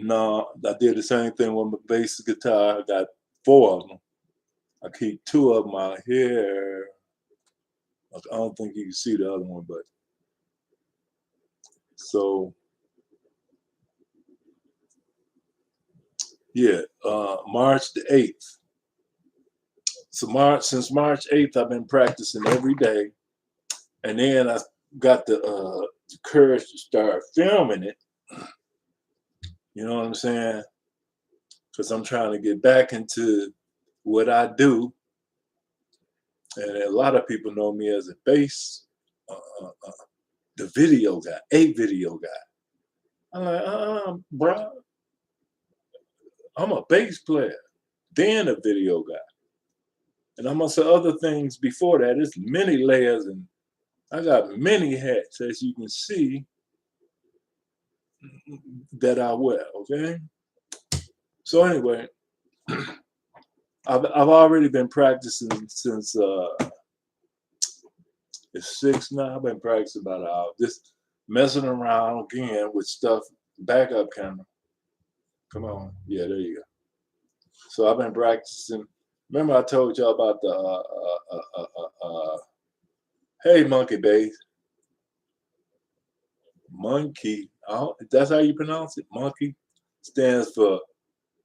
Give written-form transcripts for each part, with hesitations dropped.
No, I did the same thing with my bass guitar. I got 4 of them. I keep 2 of them out here. I don't think you can see the other one, but so yeah, March the 8th. So since March 8th, I've been practicing every day, and then I got the courage to start filming it. You know what I'm saying? Because I'm trying to get back into what I do, and a lot of people know me as a bass, the video guy, a video guy. I'm like, bro, I'm a bass player, then a video guy. And I'm gonna say other things before that. There's many layers, and I got many hats, as you can see, that I wear. Okay. So anyway, I've already been practicing since it's 6 now. I've been practicing about an hour. Just messing around again with stuff. Backup camera. Come on. Yeah, there you go. So I've been practicing. Remember I told y'all about the hey monkey bass. Monkey. That's how you pronounce it? Monkey stands for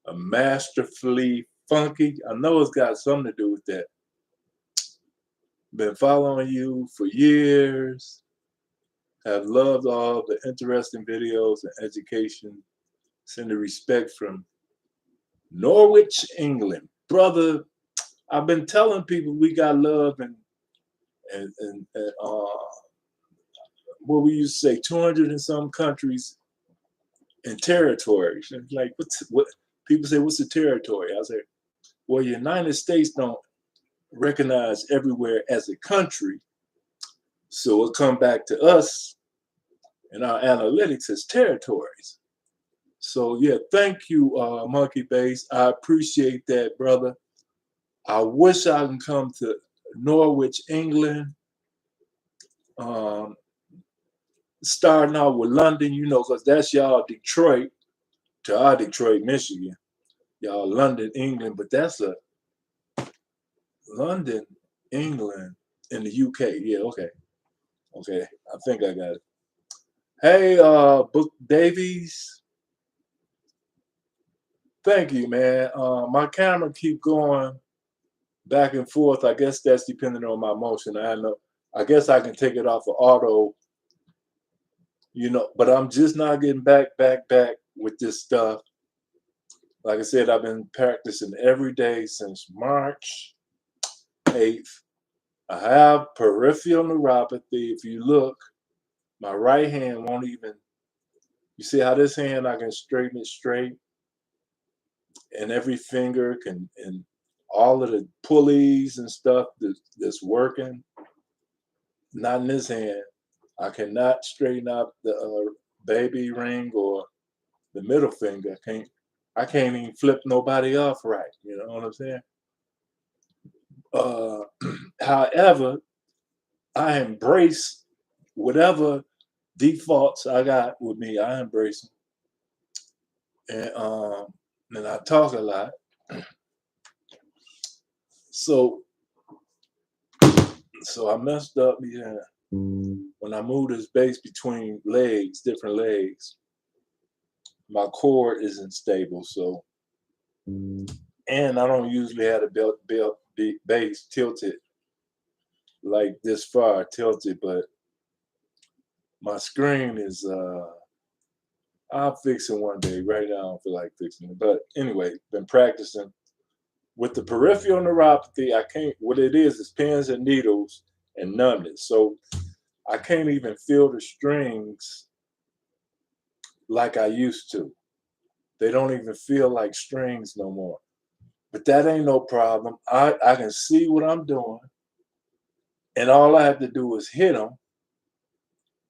a masterfully funky. I know it's got something to do with that. Been following you for years. Have loved all the interesting videos and education. Send the respect from Norwich, England. Brother, I've been telling people we got love and what we used to say, 200 and some countries and territories. And like, what people say, what's the territory? I say, well, United States don't recognize everywhere as a country. So it'll come back to us and our analytics as territories. So yeah, thank you, Monkey Bass. I appreciate that, brother. I wish I can come to Norwich, England. Starting out with London, because that's y'all Detroit to our Detroit, Michigan. Y'all London, England, but that's a London, England, in the UK. Yeah, okay. Okay, I think I got it. Hey, Book Davies. Thank you, man. My camera keep going back and forth. I guess that's depending on my motion. I know. I guess I can take it off of auto, but I'm just not getting back with this stuff. Like I said, I've been practicing every day since March 8th. I have peripheral neuropathy. If you look, my right hand won't even, you see how this hand, I can straighten it straight, and every finger can, and all of the pulleys and stuff that's working, not in this hand. I cannot straighten out the baby ring or the middle finger. I can't even flip nobody off right. You know what I'm saying? However, I embrace whatever defaults I got with me. I embrace them, and I talk a lot. So I messed up. Yeah, when I moved this bass between legs, different legs, my cord isn't stable. So, and I don't usually have the bass tilted like this far tilted, but my screen is I'll fix it one day. Right now I don't feel like fixing it. But anyway, been practicing. With the peripheral neuropathy, I can't, what it is pins and needles and numbness. So I can't even feel the strings like I used to. They don't even feel like strings no more. But that ain't no problem. I can see what I'm doing. And all I have to do is hit them.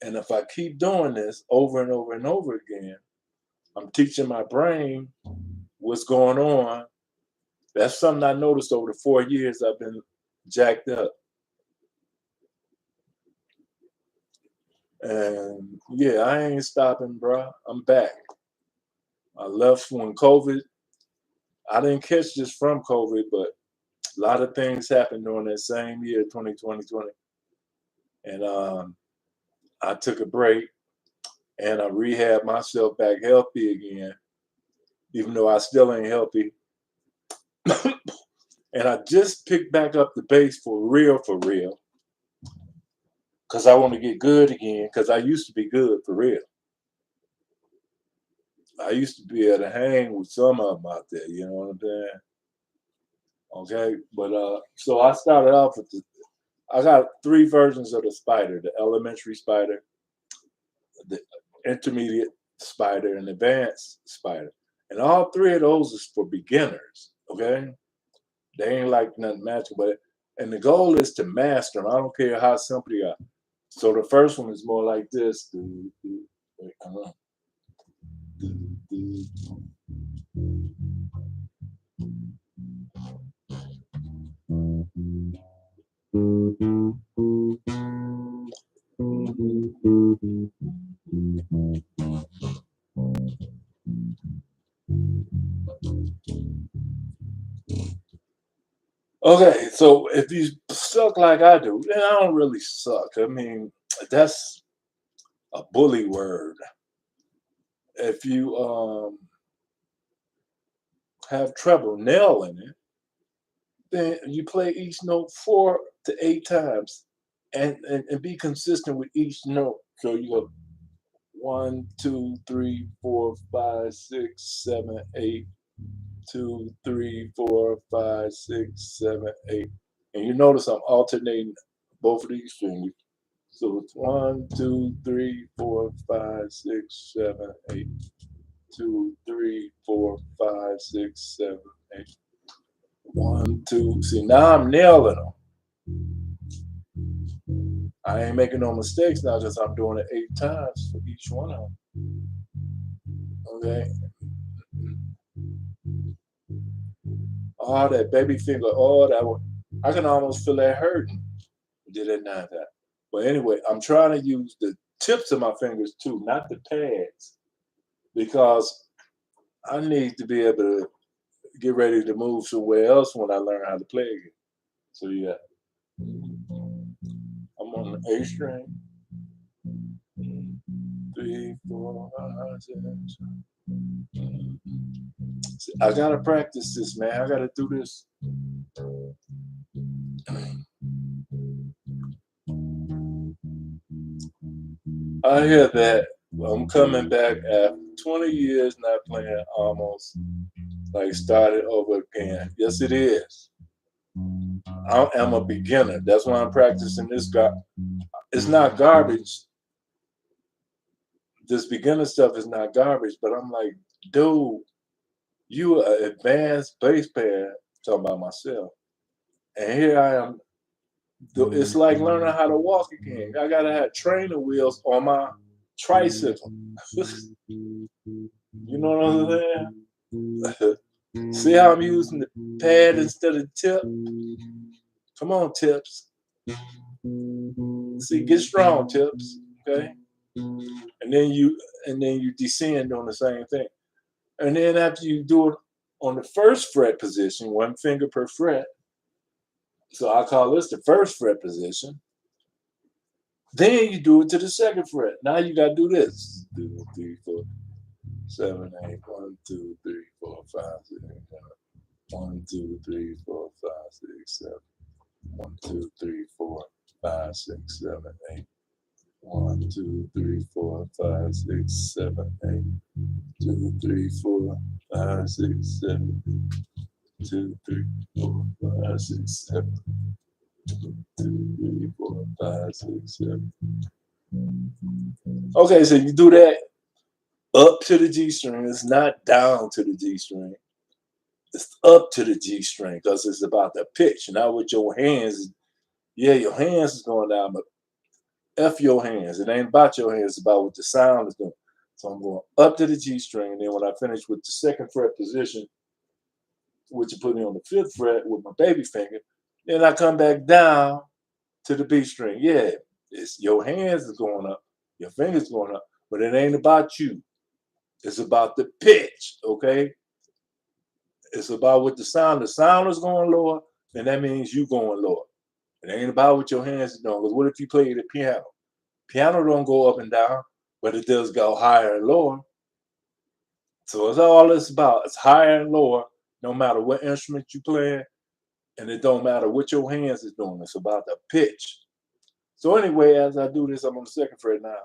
And if I keep doing this over and over and over again, I'm teaching my brain what's going on. That's something I noticed over the 4 years I've been jacked up. And yeah, I ain't stopping, bro. I'm back. I left when COVID. I didn't catch this from COVID, but a lot of things happened during that same year, 2020, and I took a break and I rehabbed myself back healthy again, even though I still ain't healthy. And I just picked back up the bass for real, because I want to get good again, because I used to be good for real. I used to be able to hang with some of them out there, you know what I'm saying? Okay, but so I started off with I got three versions of the spider: the elementary spider, the intermediate spider, and advanced spider. And all three of those is for beginners. Okay, they ain't like nothing magical, but and the goal is to master them. I don't care how simple they are. So the first one is more like this. Wait, come on. Okay, so if you suck like I do, then I don't really suck. I mean, that's a bully word. If you have trouble nailing it, then you play each note 4 to 8 times, and be consistent with each note. So you go 1, 2, 3, 4, 5, 6, 7, 8. 2, 3, 4, 5, 6, 7, 8. And you notice I'm alternating both of these fingers. So it's 1, 2, 3, 4, 5, 6, 7, 8. 2, 3, 4, 5, 6, 7, 8. 1, 2. See, now I'm nailing them. I ain't making no mistakes now because I'm doing it 8 times for each one of them. Okay. Oh, that baby finger. Oh, that one. I can almost feel that hurting. Did it not that? But anyway, I'm trying to use the tips of my fingers too, not the pads, because I need to be able to get ready to move somewhere else when I learn how to play again. So yeah, I'm on the A string. 3, 4, 5, 6. See, I gotta practice this, man. I gotta do this. I hear that. I'm coming back after 20 years not playing, almost like started over again. Yes, it is. I am a beginner. That's why I'm practicing this. It's not garbage. This beginner stuff is not garbage, but I'm like, dude, you are an advanced bass player. Talking about myself, and here I am. It's like learning how to walk again. I gotta have trainer wheels on my tricycle. You know what I'm saying? See how I'm using the pad instead of tip? Come on, tips. See, get strong, tips. Okay, and then you descend on the same thing. And then after you do it on the first fret position, 1 finger per fret. So I call this the first fret position. Then you do it to the second fret. Now you got to do this. 2, 3, 4, 7, 8. 1, 2, 3, 4, 5, 6, 7. 1, 2, 3, 4, 5, 6, 7. 1, 2, 3, 4, 5, 6, 7, 8. 1, 2, 3, 4, 5, 6, 7, 8. 2, 3, 4, 5, 6, 7. 2, 3, 4, 5, 6, 7. 2, 3, 4, 5, 6, 7. Okay, so you do that up to the G string. It's not down to the G string. It's up to the G string because it's about the pitch. Now with your hands, yeah, your hands is going down, but F your hands. It ain't about your hands. It's about what the sound is doing. So I'm going up to the G string, and then when I finish with the second fret position, which you put me on the 5th fret with my baby finger, then I come back down to the B string. Yeah, it's your hands is going up, your fingers going up, but it ain't about you. It's about the pitch, okay? It's about what the sound is going lower, then that means you going lower. It ain't about what your hands are doing. Because what if you play the piano? Piano don't go up and down, but it does go higher and lower. So it's all it's about. It's higher and lower, no matter what instrument you play, and it don't matter what your hands is doing. It's about the pitch. So anyway, as I do this, I'm on the second fret now.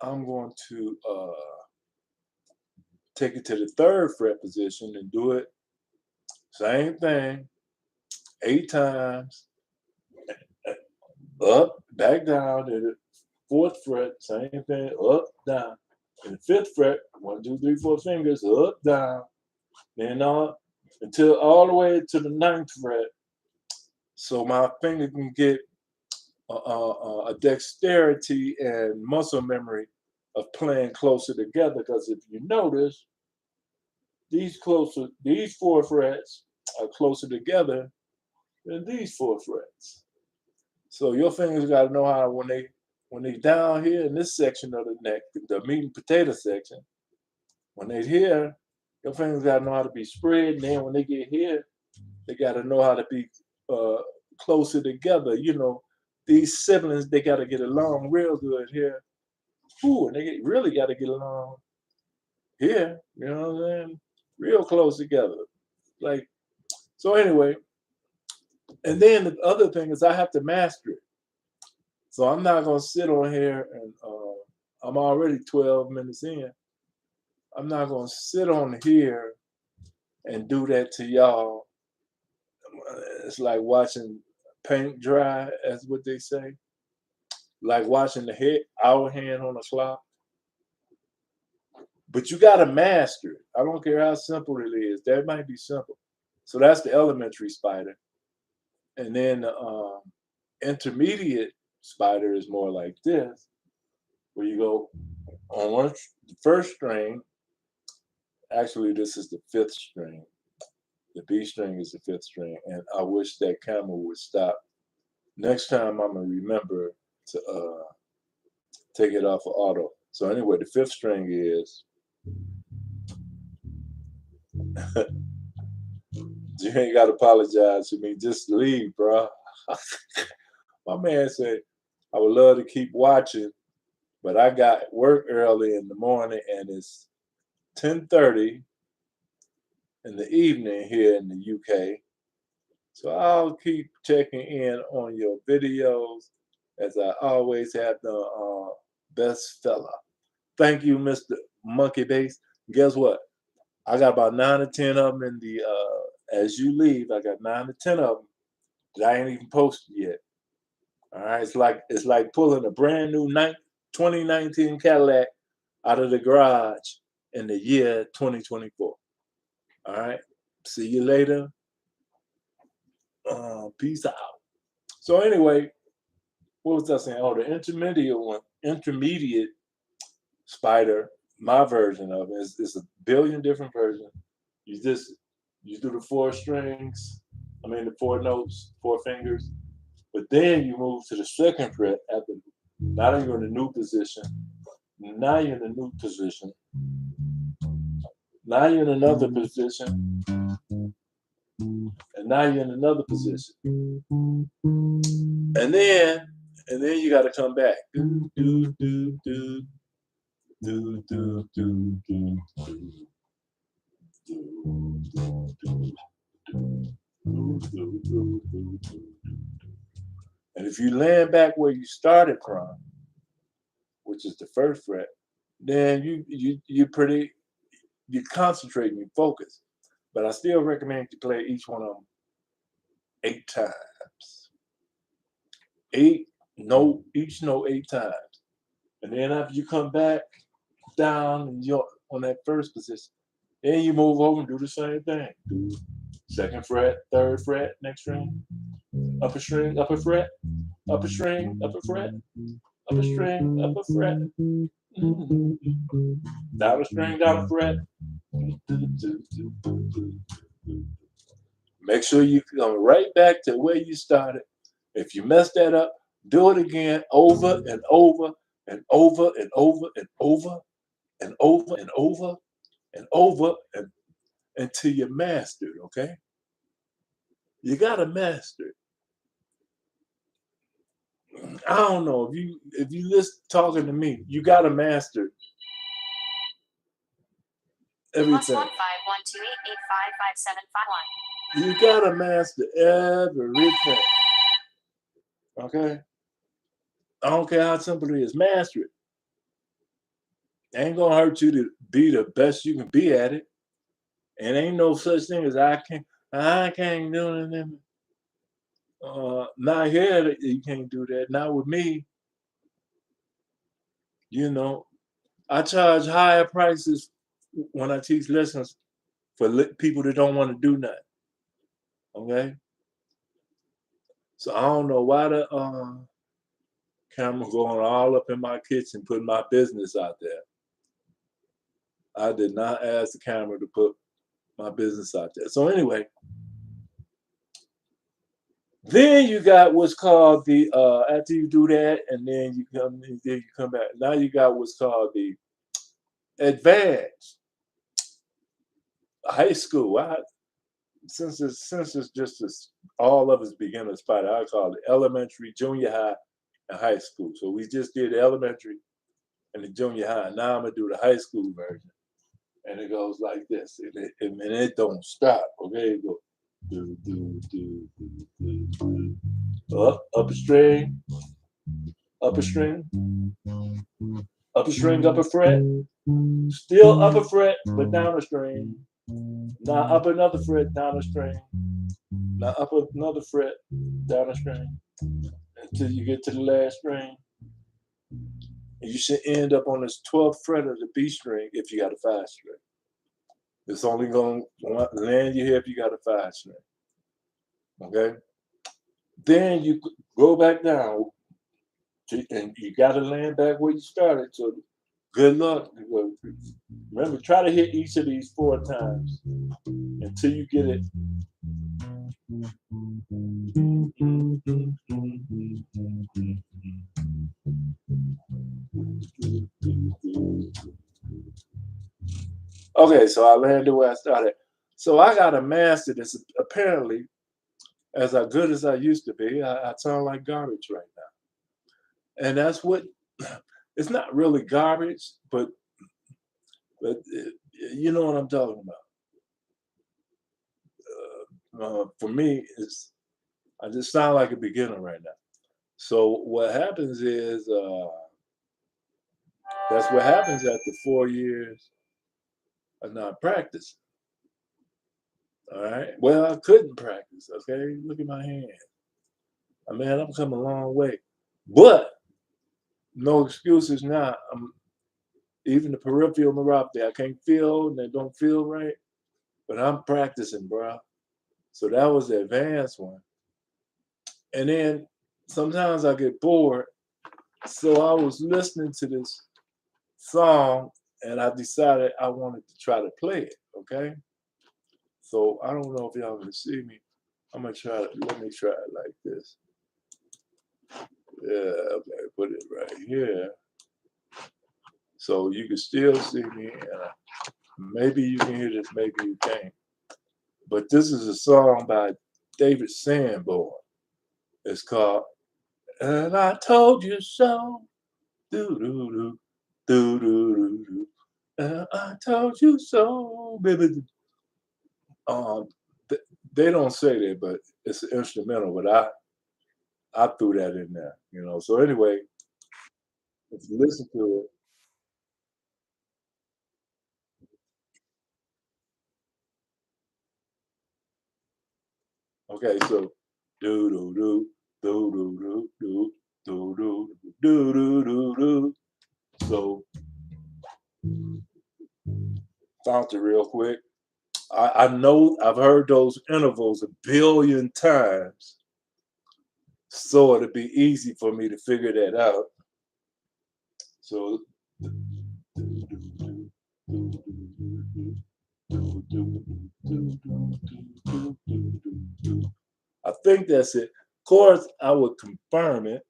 I'm going to take it to the third fret position and do it. Same thing, 8 times. Up, back down to the fourth fret, same thing, up, down. And the fifth fret, 1, 2, 3, 4 fingers, up, down. Then on until all the way to the ninth fret. So my finger can get a dexterity and muscle memory of playing closer together. Because if you notice, these 4 frets are closer together than these 4 frets. So your fingers got to know how when they down here in this section of the neck, the meat and potato section, when they here, your fingers got to know how to be spread. And then when they get here, they got to know how to be closer together. You know, these siblings, they got to get along real good here. Ooh, and they really got to get along here. You know what I'm saying? Real close together. Like, so anyway, and then the other thing is I have to master it. So I'm not going to sit on here and I'm already 12 minutes in. I'm not going to sit on here and do that to y'all. It's like watching paint dry, as what they say. Like watching our hand on a clock. But you got to master it. I don't care how simple it is. That might be simple. So that's the elementary spider. And then the intermediate spider is more like this, where you go on the first string. Actually, this is the 5th string. The B string is the 5th string. And I wish that camera would stop. Next time, I'm going to remember to take it off of auto. So anyway, the 5th string is... You ain't got to apologize to me. Just leave, bro. My man said, I would love to keep watching, but I got work early in the morning and it's 10:30 in the evening here in the UK. So I'll keep checking in on your videos as I always have done, best fella. Thank you, Mr. Monkey Base. Guess what? I got about 9 or 10 of them in the, as you leave, I got 9 or 10 of them that I ain't even posted yet. All right, it's like pulling a brand new 2019 Cadillac out of the garage in the year 2024. All right, see you later. Peace out. So anyway, what was I saying? Oh, the intermediate spider. My version of it is a billion different versions. You do the 4 strings. I mean the 4 notes, 4 fingers. But then you move to the 2nd fret after. Now you're in a new position. Now you're in a new position. Now you're in another position. And now you're in another position. And then you got to come back. Do, do, do, do. Do, do, do, do, do. And if you land back where you started from, which is the 1st fret, then you concentrate and you focus. But I still recommend you play each one of them 8 times. Each note 8 times. And then after you come back down and you're on that 1st position, then you move over and do the same thing. 2nd fret, 3rd fret, next string, upper string, upper fret, upper string, upper fret, upper string, upper fret, down a string, down a fret. Make sure you come right back to where you started. If you mess that up, do it again over and over and over and over and over and over and over and over and until you master it, okay? You gotta master it. I don't know if you listen talking to me, you gotta master everything. You gotta master everything. Okay? I don't care how simple it is, master it. Ain't gonna hurt you to be the best you can be at it. And ain't no such thing as I can't do anything. Not here you can't do that. Not with me. You know, I charge higher prices when I teach lessons for people that don't want to do nothing. Okay, so I don't know why the camera going all up in my kitchen, putting my business out there. I did not ask the camera to put my business out there. So anyway, then you got what's called the after you do that, and then you come back. Now you got what's called the advanced high school. Since it's just this, all of us beginner spot, I call it elementary, junior high, and high school. So we just did the elementary and the junior high. Now I'm gonna do the high school version, and it goes like this, and it don't stop. Okay, it go up, upper string, upper string, upper string, upper fret, still upper fret, but down a string. Now up another fret, down a string. Now up another fret, down a string, until you get to the last string. And you should end up on this 12th fret of the B string if you got a 5 string. It's only going to land you here if you got a 5 string. Okay? Then you go back down, and you got to land back where you started. So good luck. Remember, try to hit each of these 4 times until you get it. Okay, so I landed where I started. So I got to master this. Apparently, as good as I used to be, I sound like garbage right now. And that's what, it's not really garbage, but you know what I'm talking about. For me, I just sound like a beginner right now. So what happens is, that's what happens after 4 years of not practicing. All right. Well, I couldn't practice. Okay. Look at my hand. I mean, I'm coming a long way, but no excuses now. Even the peripheral neuropathy, I can't feel and they don't feel right, but I'm practicing, bro. So that was the advanced one. And then sometimes I get bored. So I was listening to this song and I decided I wanted to try to play it. Okay. So I don't know if y'all can see me. I'm gonna try it. Let me try it like this. Yeah, okay, put it right here. So you can still see me, and maybe you can hear this, maybe you can't. But this is a song by David Sanborn. It's called "And I Told You So." Do do do do do do do. And I told you so, baby. Um, they don't say that, but it's an instrumental. But I threw that in there, you know. So anyway, if you listen to it, okay. So do do do do do do do do do do do do. So found it real quick. I know I've heard those intervals a billion times, so it'd be easy for me to figure that out. So I think that's it. Of course, I would confirm it.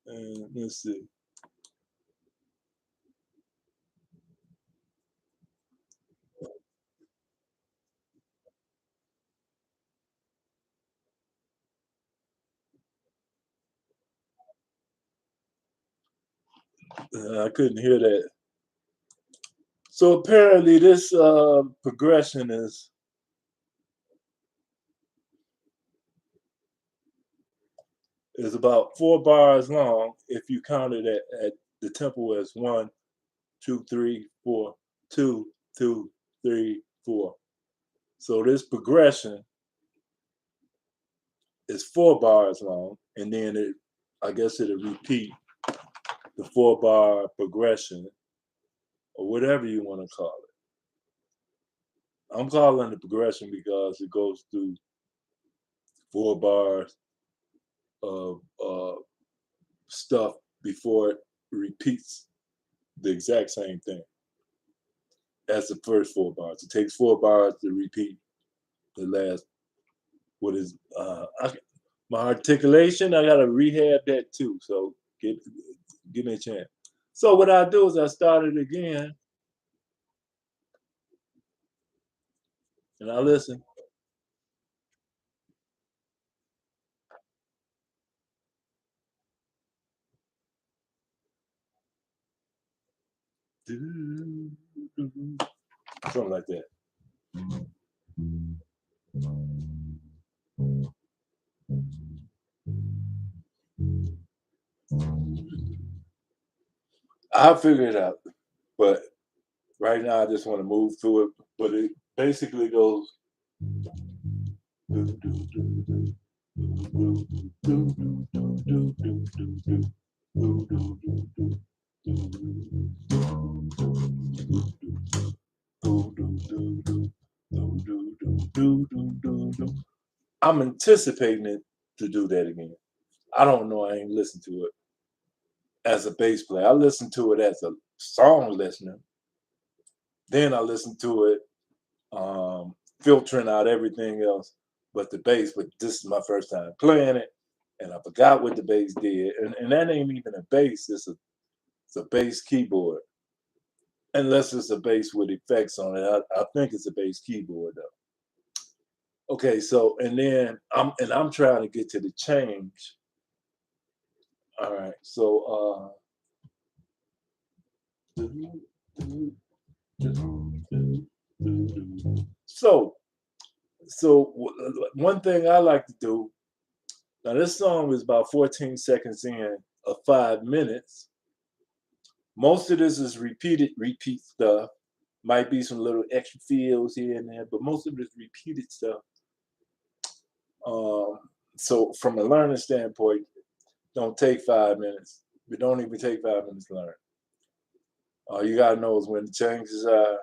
And let's see. I couldn't hear that. So apparently, this progression is about 4 bars long if you count it at the tempo as 1, 2, 3, 4, 2, 2, 3, 4. So this progression is 4 bars long, and then I guess it'll repeat the 4 bar progression or whatever you want to call it. I'm calling it progression because it goes through 4 bars of stuff before it repeats the exact same thing as the first 4 bars. It takes 4 bars to repeat the last. What is my articulation? I gotta rehab that too. So give me a chance. So what I do is I start it again and I listen. Something like that. I'll figure it out. But right now I just want to move through it. But it basically goes. I'm anticipating it to do that again. I don't know. I ain't listened to it as a bass player. I listen to it as a song listener. Then I listen to it, filtering out everything else but the bass. But this is my first time playing it, and I forgot what the bass did. And that ain't even a bass. It's a bass keyboard. Unless it's a bass with effects on it. I think it's a bass keyboard though. Okay, so and then I'm trying to get to the change. All right, so so one thing I like to do now. This song is about 14 seconds in of 5 minutes. Most of this is repeat stuff. Might be some little extra feels here and there, but most of it is repeated stuff. Um, so from a learning standpoint, don't take 5 minutes. But don't even take 5 minutes to learn. All you gotta know is when the changes are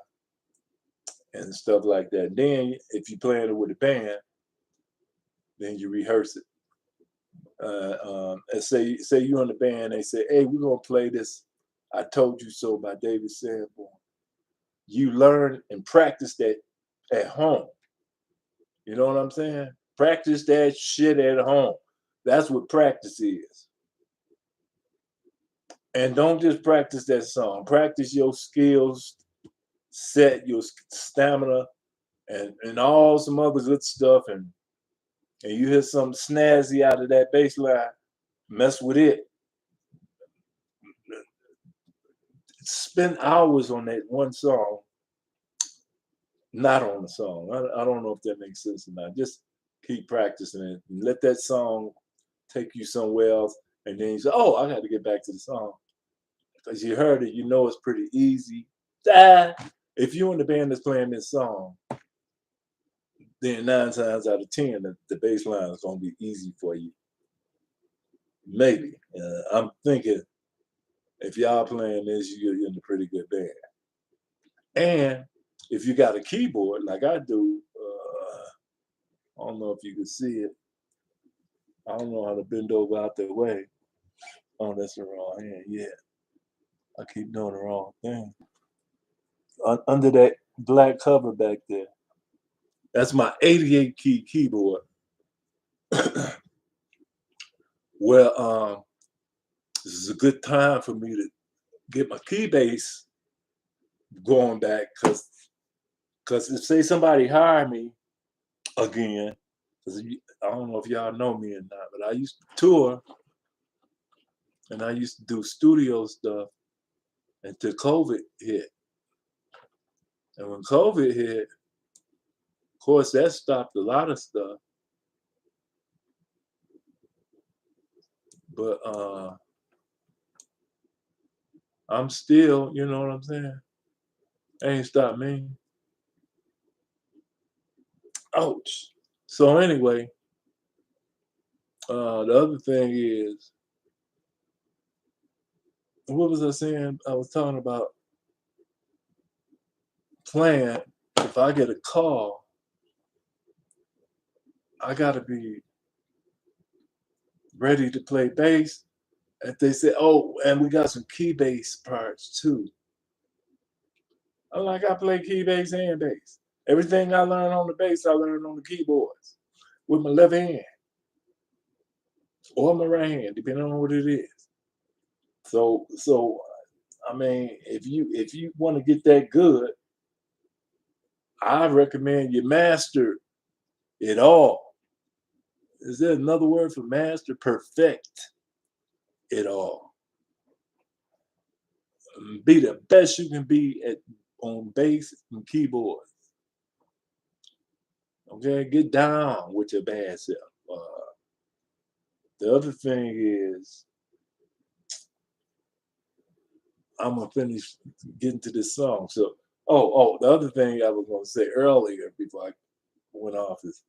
and stuff like that. Then if you're playing it with a band, then you rehearse it. And say you're in the band, they say, "Hey, we're gonna play this." "I Told You So" by David Sanborn. You learn and practice that at home. You know what I'm saying? Practice that shit at home. That's what practice is. And don't just practice that song. Practice your skills, set your stamina, and all some other good stuff. And you hear something snazzy out of that bass line, mess with it. Spend hours on that one song, not on the song. I don't know if that makes sense or not. Just keep practicing it and let that song take you somewhere else. And then you say, "Oh, I got to get back to the song." Because you heard it, you know it's pretty easy. Ah, if you're in the band that's playing this song, then 9 times out of 10, the bass line is going to be easy for you. Maybe. I'm thinking if y'all playing this, you're in a pretty good band. And if you got a keyboard like I do, I don't know if you can see it. I don't know how to bend over out that way. Oh, that's the wrong hand. Yeah, I keep doing the wrong thing. Under that black cover back there, that's my 88 key keyboard. Well, this is a good time for me to get my key bass going back because if say somebody hire me again, because I don't know if y'all know me or not, but I used to tour and I used to do studio stuff. until COVID hit. And when COVID hit, of course, that stopped a lot of stuff. But I'm still, you know what I'm saying? Ain't stopped me. Ouch. So anyway, the other thing is, what was I saying? I was talking about playing. If I get a call, I gotta be ready to play bass. And they say, oh, and we got some key bass parts too. I'm like, I play key bass and bass. Everything I learned on the bass, I learned on the keyboards with my left hand or my right hand, depending on what it is. So I mean, if you want to get that good, I recommend you master it all. Is there another word for master? Perfect it all. Be the best you can be at on bass and keyboards. Okay, get down with your bad self. The other thing is, I'm gonna finish getting to this song. So, the other thing I was gonna say earlier before I went off is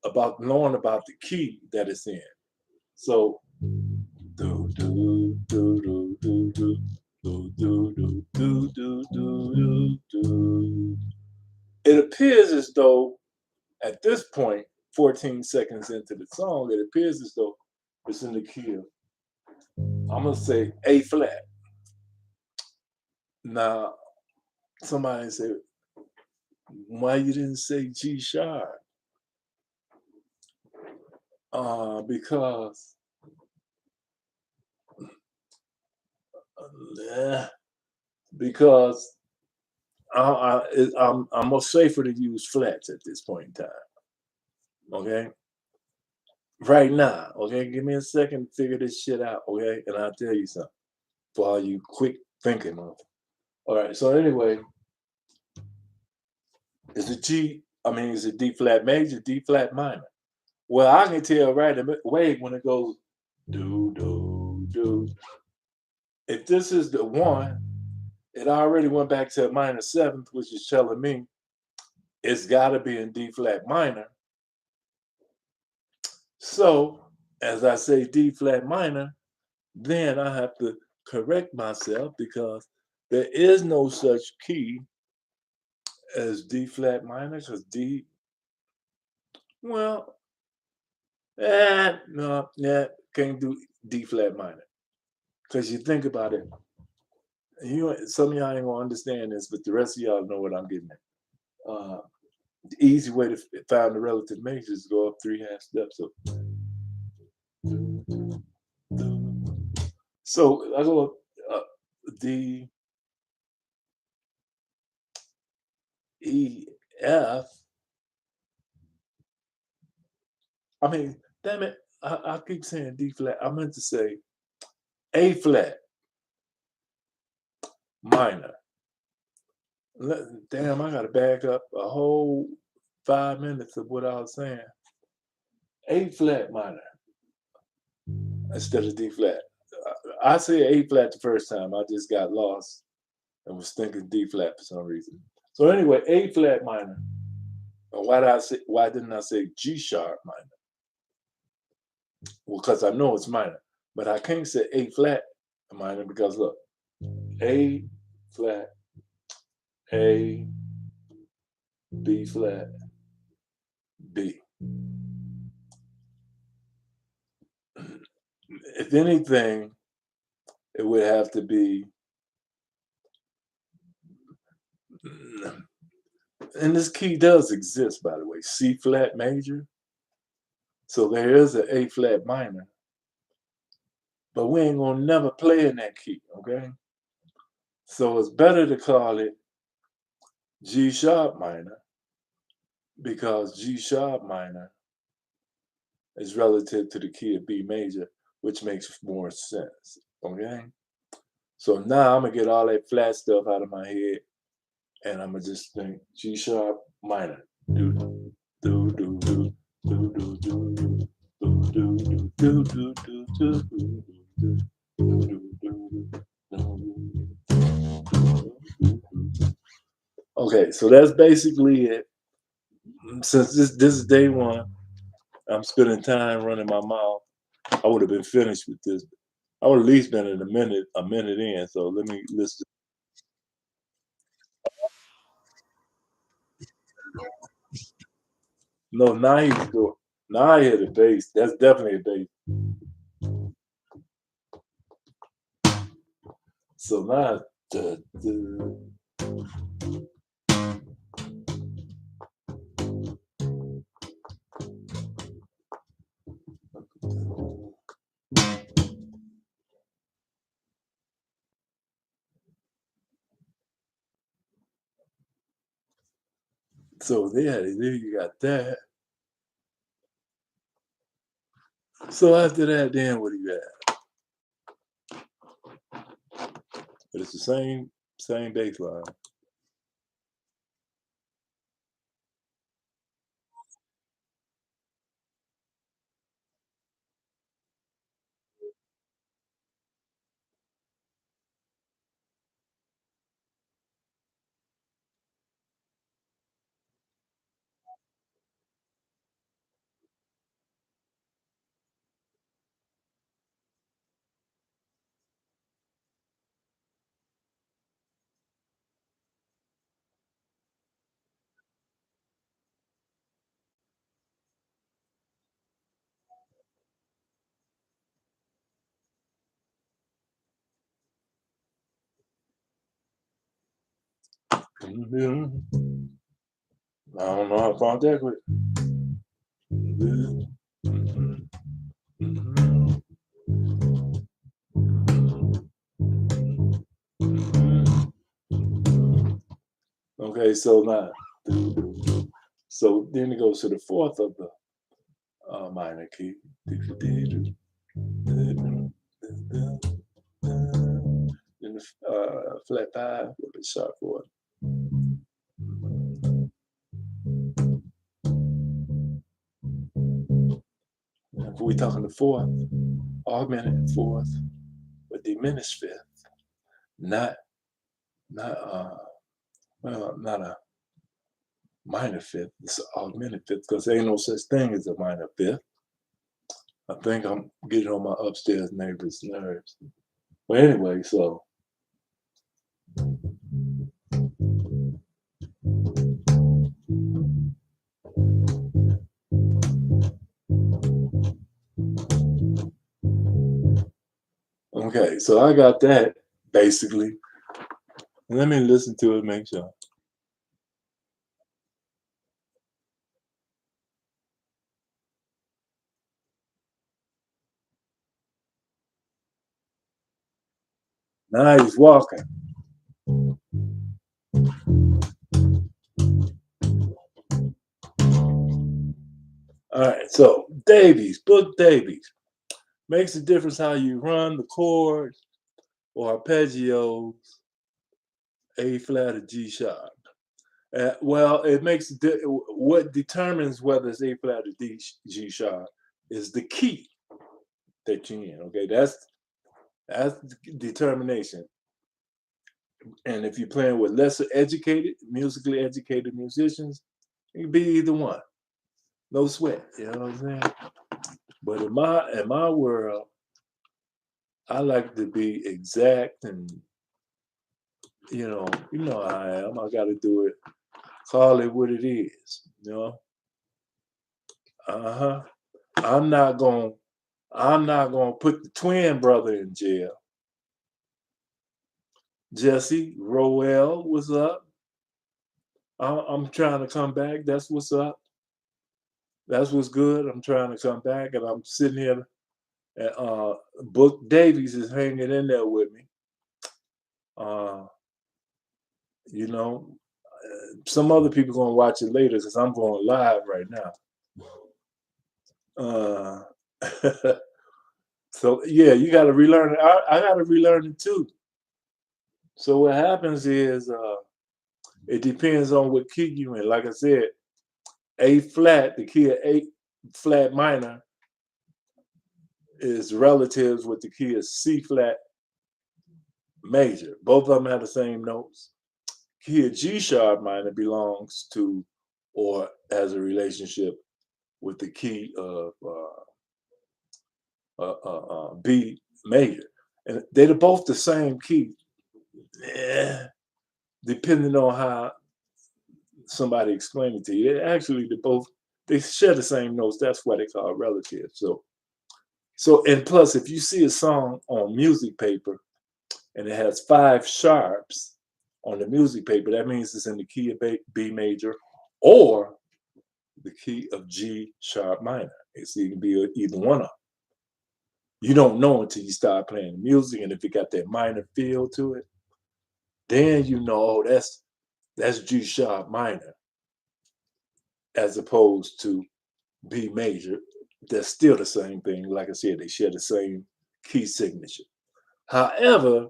about knowing about the key that it's in. So, do do do do do do do do do do do do. It appears as though at this point, 14 seconds into the song, it appears as though it's in the key of, I'm gonna say A flat. Now, somebody said, why you didn't say G sharp? Because because I'm more safer to use flats at this point in time. Okay, right now. Okay, give me a second to figure this shit out. Okay, and I'll tell you something for all you quick thinking of. All right. So anyway, is it G? I mean, is it D flat major, D flat minor? Well, I can tell right away when it goes do do do. If this is the one, it already went back to a minor seventh, which is telling me it's got to be in D flat minor. So, as I say D flat minor, then I have to correct myself because there is no such key as D flat minor, because D, well, no, yeah, can't do D flat minor. Because you think about it, some of y'all ain't gonna understand this, but the rest of y'all know what I'm getting at. The easy way to find the relative major is to go up 3/2 steps. So I go D, E, F. I mean, damn it, I keep saying D flat. I meant to say A flat minor. Damn, I gotta back up a whole 5 minutes of what I was saying. A flat minor instead of D flat. I said A flat the first time. I just got lost and was thinking D flat for some reason. So anyway, A flat minor. And why didn't I say G sharp minor? Well, because I know it's minor. But I can't say A flat minor because look, A flat, A, B flat, B. If anything, it would have to be, and this key does exist, by the way, C flat major. So there is an A flat minor, but we ain't gonna never play in that key, okay? So it's better to call it G sharp minor because G sharp minor is relative to the key of B major, which makes more sense, okay? So now I'm gonna get all that flat stuff out of my head, and I'm gonna just think G sharp minor. Do do do do do do do do do do do do do do Okay, so that's basically it. Since this is day one, I'm spending time running my mouth. I would have been finished with this. I would at least been in a minute in. So let me listen. No, now he's doing. Now I hear the bass. That's definitely a bass. So now, duh, duh. So there you got that. So after that, then what do you got? But it's the same bass line. I don't know how far that went. Okay, so now, so then it goes to the fourth of the minor key. Then the flat five with a sharp four. If we're talking the fourth, augmented fourth, but diminished fifth, not not well, not a minor fifth. It's an augmented fifth because there ain't no such thing as a minor fifth. I think I'm getting on my upstairs neighbor's nerves. But anyway, so okay, so I got that basically. Let me listen to it, make sure. Now he's walking. All right, so Davies, Book Davies. Makes a difference how you run the chords or arpeggios, A flat or G sharp. Well, it makes what determines whether it's A flat or G sharp is the key that you're in. Okay, that's the determination. And if you're playing with lesser educated, musically educated musicians, it can be either one. No sweat. You know what I'm saying? But in my world, I like to be exact and how I am. I gotta do it, call it what it is, you know. Uh-huh. I'm not gonna I'm not gonna put the twin brother in jail. Jesse, Roel, what's up? I'm trying to come back. That's what's up. That's what's good. I'm trying to come back, and I'm sitting here. And Book Davies is hanging in there with me. Uh, you know, some other people gonna watch it later because I'm going live right now. Uh, so yeah, you got to relearn it. I got to relearn it too. So what happens is it depends on what key you in. Like I said, A flat, the key of A flat minor is relatives with the key of C flat major. Both of them have the same notes. Key of G sharp minor belongs to or has a relationship with the key of B major. And they're both the same key, depending on how somebody explained it to you. Actually, they share the same notes. That's why they call relative. So and plus, if you see a song on music paper and it has 5 sharps on the music paper, that means it's in the key of B major or the key of G sharp minor. So it can be either one of them. You don't know until you start playing the music, and if it got that minor feel to it, then you know, oh, that's G sharp minor, as opposed to B major. That's still the same thing. Like I said, they share the same key signature. However,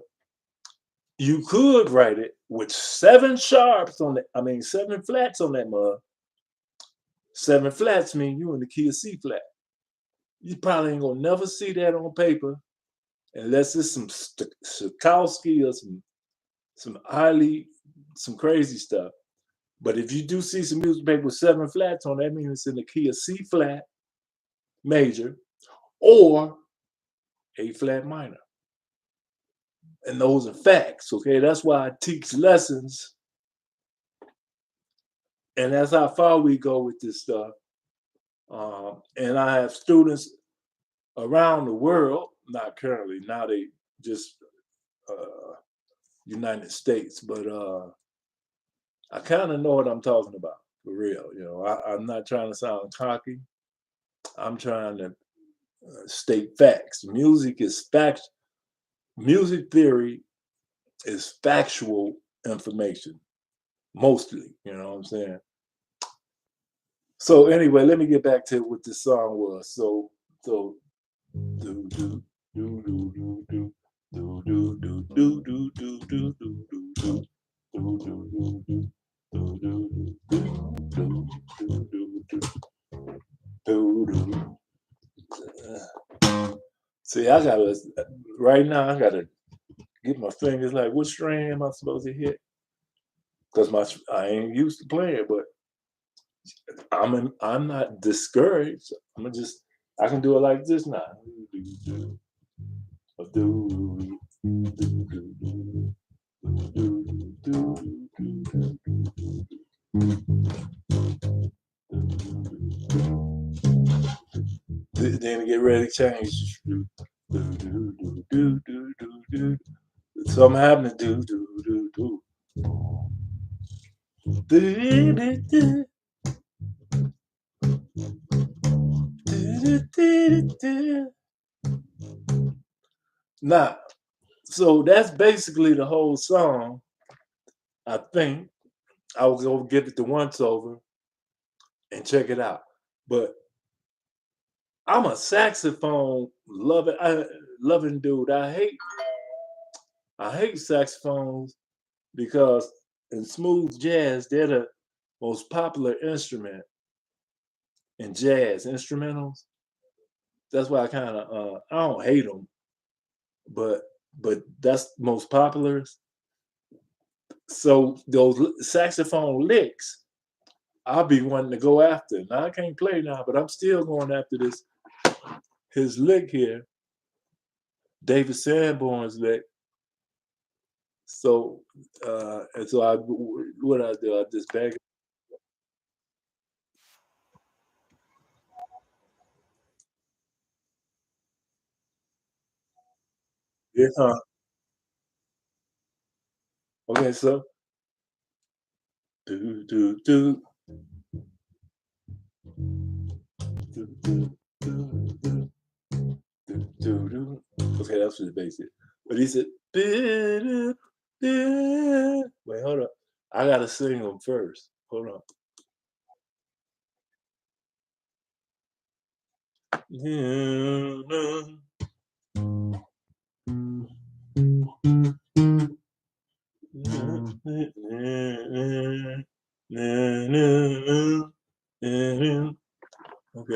you could write it with 7 sharps on it. I mean, 7 flats on that mug. 7 flats mean you in the key of C flat. You probably ain't gonna never see that on paper unless it's some Stokowski or some highly some crazy stuff. But if you do see some music paper with 7 flats on, that means it's in the key of C flat major or A flat minor. And those are facts, okay? That's why I teach lessons. And that's how far we go with this stuff. And I have students around the world, not currently, now they just United States, but I kind of know what I'm talking about for real. I'm not trying to sound cocky. I'm trying to state facts. Music theory is factual information, mostly. You know what I'm saying? So anyway, let me get back to what this song was. So do do do do do do do do do do do do do do See, right now I gotta get my fingers like, what string am I supposed to hit? Because I ain't used to playing, but I'm not discouraged. I can do it like this now. Then get ready to change. So I'm having to do. Now, so that's basically the whole song. I think I will go give it the once over and check it out. But I'm a saxophone loving dude. I hate saxophones because in smooth jazz, they're the most popular instrument in jazz instrumentals. That's why I don't hate them, but that's most popular. So those saxophone licks, I'll be wanting to go after. Now I can't play now, but I'm still going after his lick here, David Sanborn's lick. So and so what I do, I just bag it. Yeah, okay, so do do do do do do do do do. Okay, that's what the bass is. But he said, wait, hold up. I gotta sing them first. Hold on. Okay,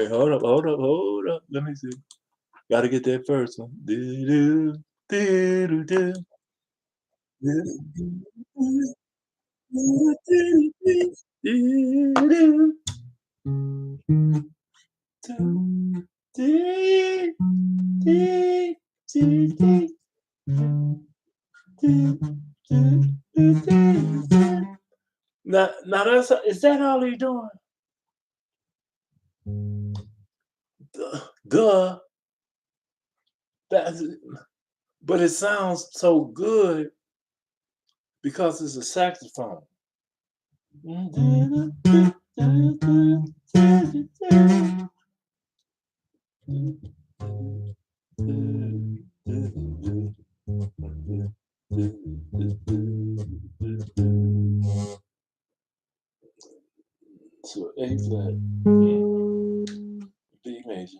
hold up. Let me see. Gotta get that first one. Do, do, do, do, do. Now is that all you doing? Duh. That's, but it sounds so good because it's a saxophone. So A flat, B major.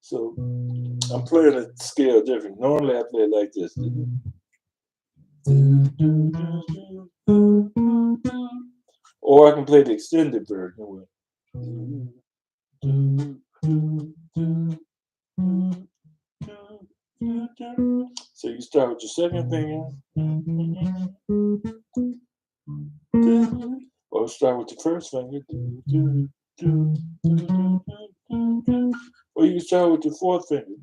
So I'm playing a scale different. Normally I play it like this. Or I can play the extended version. So you start with your second finger, or start with your first finger, or you can start with your fourth finger.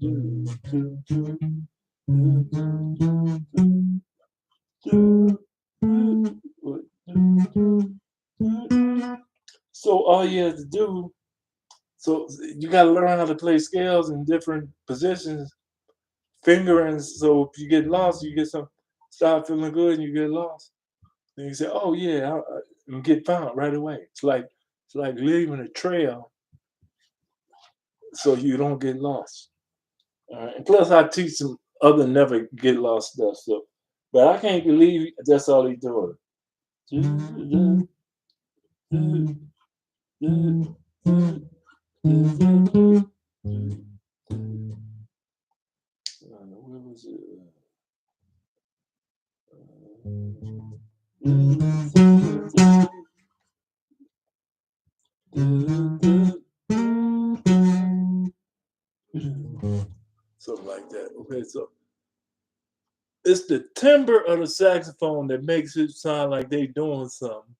So all you have to do, so you got to learn how to play scales in different positions, fingering. So if you get lost, you get some, start feeling good, and you get lost. And you say, "Oh yeah," and get found right away. It's like leaving a trail, so you don't get lost. All right. And plus, I teach some other never get lost stuff. So, but I can't believe that's all he's doing. Where was it? Something like that. Okay, so it's the timbre of the saxophone that makes it sound like they doing something,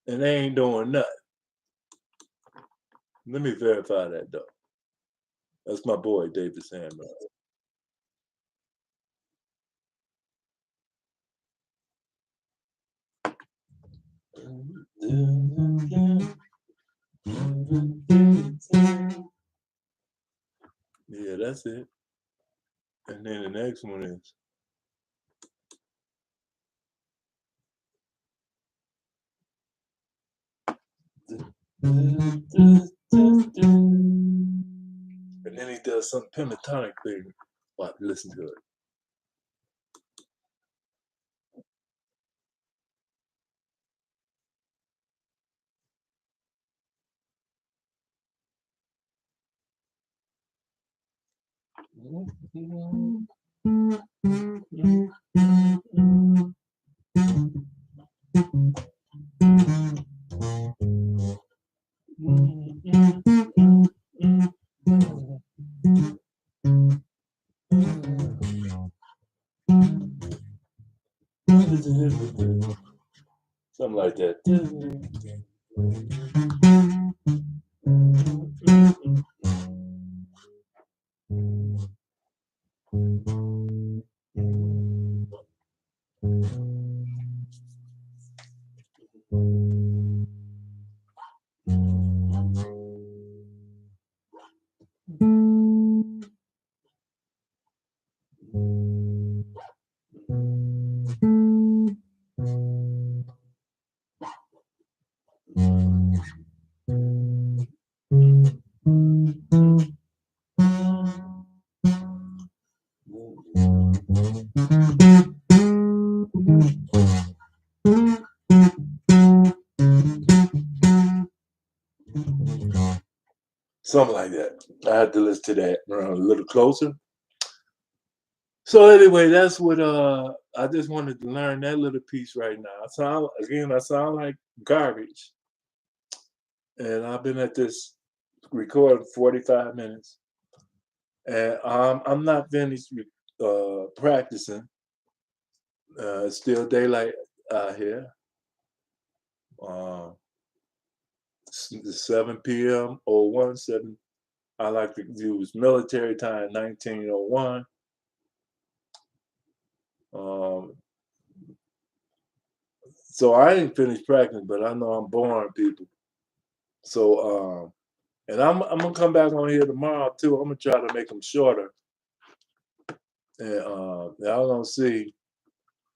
and they ain't doing nothing. Let me verify that though. That's my boy David Sandberg. Yeah, that's it. And then the next one is. And then he does some pentatonic thing. What? Listen to it. Something like that. something like that. I had to listen to that a little closer. So anyway, that's what I just wanted to learn that little piece right now. I sound like garbage. And I've been at this recording 45 minutes. And I'm not finished practicing. It's still daylight out here. It's 7 p.m. 7. I like to use military time 1901. So I ain't finished practicing, but I know I'm boring people. So and I'm gonna come back on here tomorrow too. I'm gonna try to make them shorter, and y'all gonna see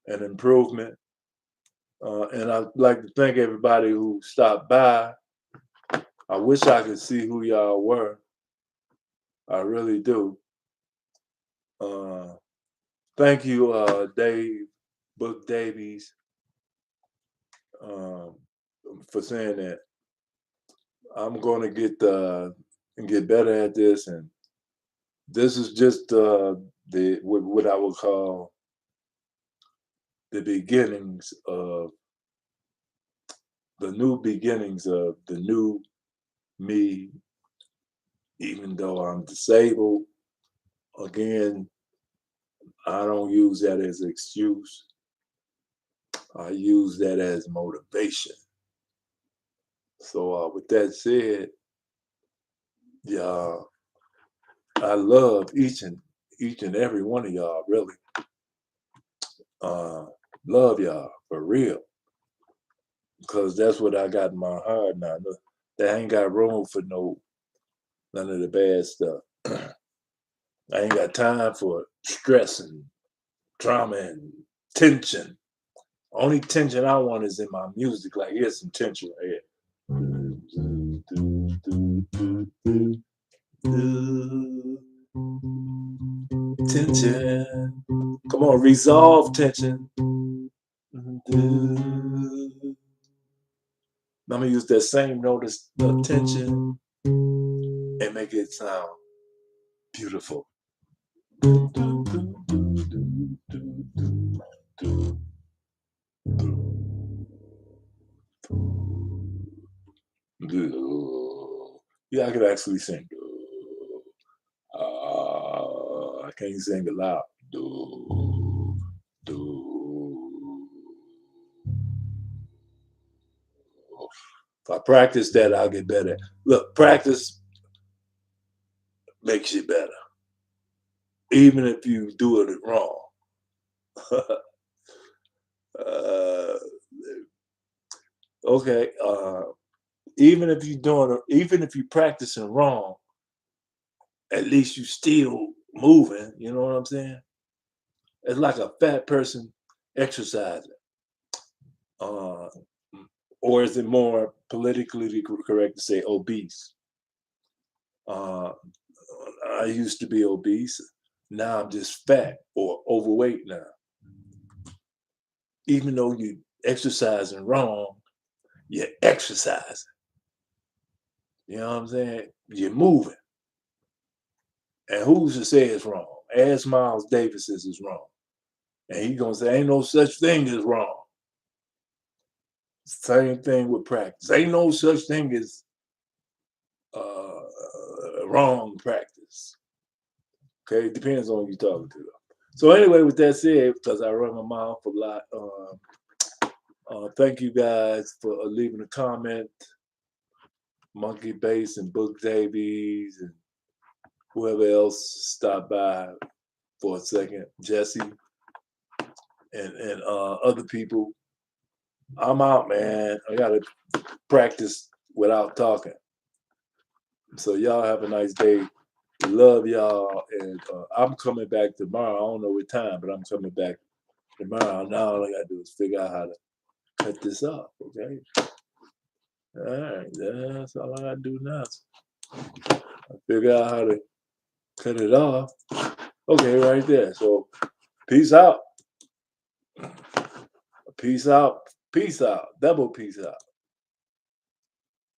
an improvement. And I'd like to thank everybody who stopped by. I wish I could see who y'all were. I really do. Thank you, Dave, Book Davies, for saying that. I'm going to get better at this, and this is just what I would call the beginnings of the new beginnings of the new me. Even though I'm disabled, again, I don't use that as an excuse. I use that as motivation. So with that said, yeah, I love each and every one of y'all, really. Love y'all for real, because that's what I got in my heart now. They ain't got room for none of the bad stuff. I ain't got time for stress and drama and tension. Only tension I want is in my music. Like, here's some tension right here. Tension. Come on, resolve tension. I'm gonna use that same note of tension and make it sound beautiful. Yeah, I could actually sing. I can't sing it loud. If I practice that, I'll get better. Look, practice makes you better, even if you do it wrong. Okay. Even if you're practicing wrong, at least you still moving. You know what I'm saying? It's like a fat person exercising. Or is it more politically correct to say obese? I used to be obese. Now I'm just fat or overweight now. Even though you're exercising wrong, you're exercising. You know what I'm saying? You're moving. And who's to say it's wrong? Ask Miles Davis says it's wrong. And he's going to say, ain't no such thing as wrong. Same thing with practice. Ain't no such thing as wrong practice. Okay, it depends on who you're talking to. So anyway, with that said, because I run my mouth a lot, thank you guys for leaving a comment. Monkey Bass and Book Davies and whoever else stopped by for a second, Jesse and other people. I'm out, man. I gotta practice without talking. So y'all have a nice day. Love y'all, and I'm coming back tomorrow. I don't know what time, but I'm coming back tomorrow. Now all I gotta do is figure out how to cut this off. Okay. All right, that's all I gotta do now. I figure out how to cut it off. Okay, right there. So peace out. Peace out. Peace out. Double peace out.